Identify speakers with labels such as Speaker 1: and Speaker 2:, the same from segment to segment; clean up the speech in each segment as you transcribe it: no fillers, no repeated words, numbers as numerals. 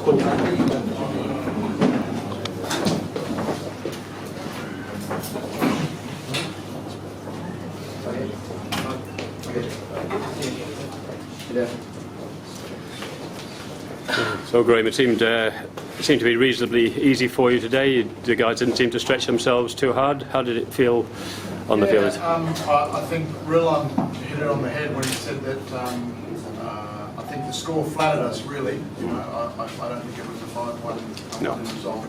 Speaker 1: So Graham, it seemed to be reasonably easy for you today. The guys didn't seem to stretch themselves too hard. How did it feel on the field?
Speaker 2: I think Rilon hit it on the head when he said that I think the score flattered us, really. You know, I don't think it was a 5-1 result.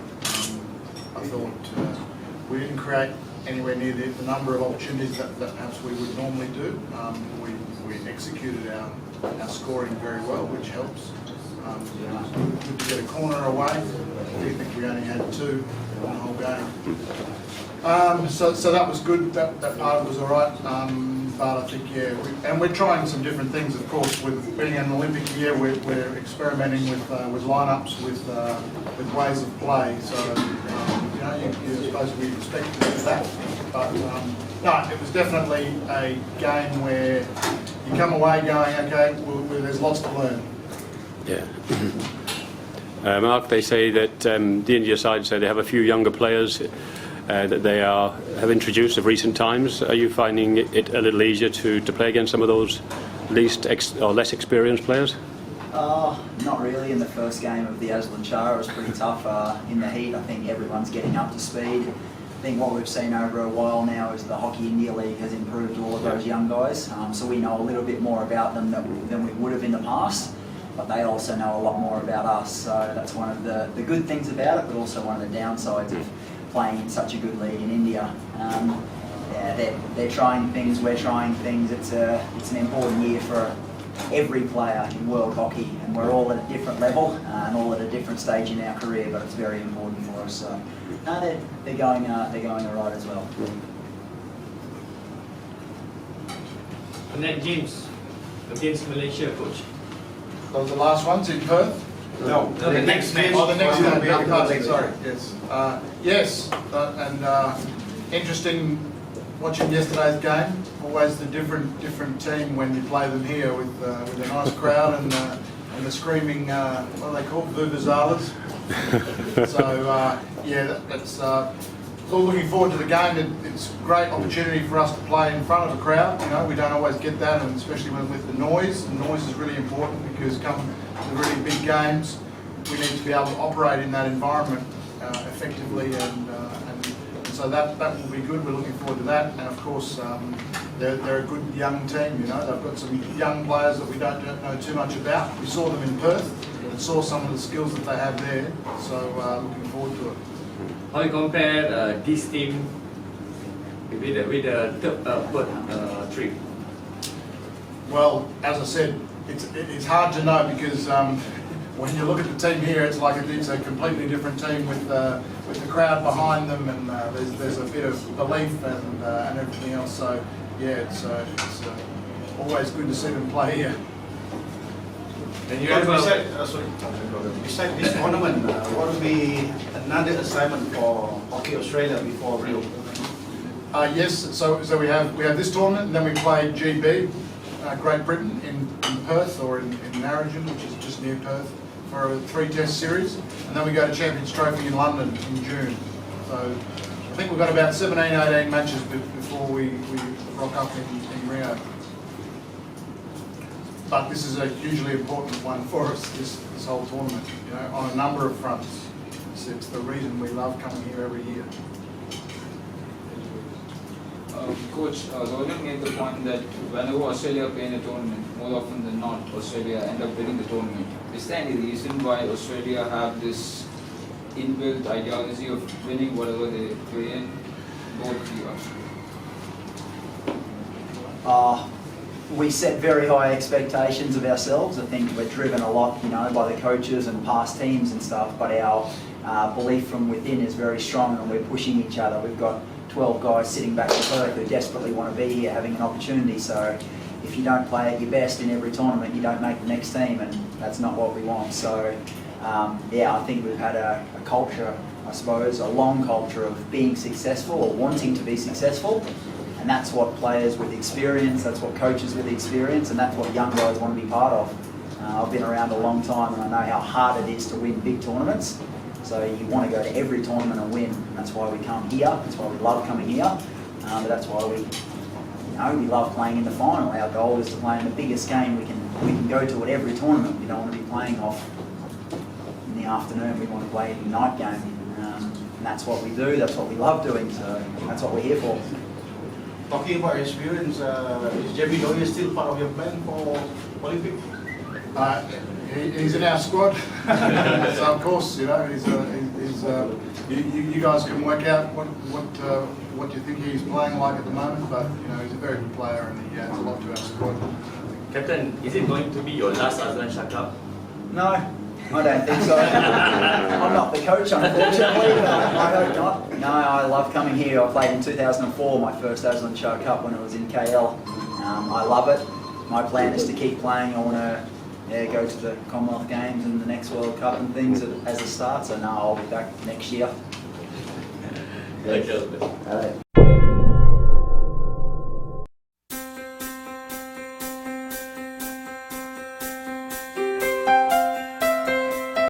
Speaker 2: I thought we didn't create anywhere near the number of opportunities that perhaps we would normally do. We executed our scoring very well, which helps. Good to get a corner away. I think we only had 2 in the whole game. So that was good. That part of it was all right. But I think, and we're trying some different things, of course. With being an Olympic year, we're experimenting with lineups, with ways of play. So you're supposed to be expected to do that. But no, it was definitely a game where you come away going, okay, there's lots to learn.
Speaker 1: Yeah. Mark, they say that the India side say they have a few younger players that they have introduced of recent times. Are you finding it a little easier to play against some of those less experienced players?
Speaker 3: Not really. In the first game of the Aslan Shah, it was pretty tough. In the heat, I think everyone's getting up to speed. I think what we've seen over a while now is the Hockey India League has improved all of those young guys. So we know a little bit more about them than we would have in the past. But they also know a lot more about us, so that's one of the good things about it, but also one of the downsides of playing in such a good league in India. They're trying things, we're trying things. It's an important year for every player in world hockey, and we're all at a different level and all at a different stage in our career, but it's very important for us. So no, they're going all right as well.
Speaker 4: And then games against Malaysia, coach.
Speaker 2: Those are the last ones in Perth?
Speaker 4: No, the next game.
Speaker 2: Oh, the next game. Sorry. Yes. And interesting watching yesterday's game. Always the different team when you play them here with a nice crowd and the screaming. What are they called? Vuvuzelas. So that's. So looking forward to the game. It's a great opportunity for us to play in front of a crowd. You know, we don't always get that, and especially with the noise. The noise is really important because come to the really big games, we need to be able to operate in that environment effectively, and so that will be good. We're looking forward to that, and of course, they're a good young team. You know, they've got some young players that we don't know too much about. We saw them in Perth and saw some of the skills that they have there. So looking forward to it.
Speaker 4: How you compare this team with the third trip?
Speaker 2: Well, as I said, it's hard to know because when you look at the team here, it's like it's a completely different team with the crowd behind them, and there's a bit of belief and everything else. So it's always good to see them play here.
Speaker 4: And you have
Speaker 5: Besides this tournament, what will be another assignment for Hockey Australia before Rio?
Speaker 2: Yes, so we have this tournament, and then we play GB, Great Britain in Perth, or in Narrogin, which is just near Perth, for a 3-test series, and then we go to Champions Trophy in London in June. So I think we've got about 17-18 matches before we rock up in Rio. But this is a hugely important one for us, this whole tournament, you know, on a number of fronts. It's the reason we love coming here every year.
Speaker 6: Coach, Roland made the point that whenever Australia play in a tournament, more often than not, Australia end up winning the tournament. Is there any reason why Australia have this inbuilt ideology of winning whatever they play in, both years?
Speaker 3: We set very high expectations of ourselves. I think we're driven a lot, by the coaches and past teams and stuff, but our belief from within is very strong, and we're pushing each other. We've got 12 guys sitting back in Perth who desperately want to be here having an opportunity, so if you don't play at your best in every tournament, you don't make the next team, and that's not what we want. So I think we've had a culture, I suppose, a long culture of being successful or wanting to be successful. And that's what players with experience, that's what coaches with experience, and that's what young guys want to be part of. I've been around a long time and I know how hard it is to win big tournaments. So you want to go to every tournament and win. And that's why we come here. That's why we love coming here. But that's why we love playing in the final. Our goal is to play in the biggest game we can go to at every tournament. We don't want to be playing off in the afternoon. We want to play a night game. And that's what we do. That's what we love doing. So that's what we're here for.
Speaker 5: Talking about experience, is Jamie Doyle still part of your plan for Olympic?
Speaker 2: He's in our squad, so of course, you know, you guys can work out what you think he's playing like at the moment, but you know, he's a very good player and he adds a lot to our squad.
Speaker 4: Captain, is it going to be your last ASEAN Shah Cup?
Speaker 3: No, I don't think so. I'm not the coach, unfortunately, but I hope not. No, I love coming here. I played in 2004, my first ASEAN Shah Cup when it was in KL. I love it. My plan is to keep playing. I want to go to the Commonwealth Games and the next World Cup and things as a start. So no, I'll be back next year.
Speaker 4: Thank you.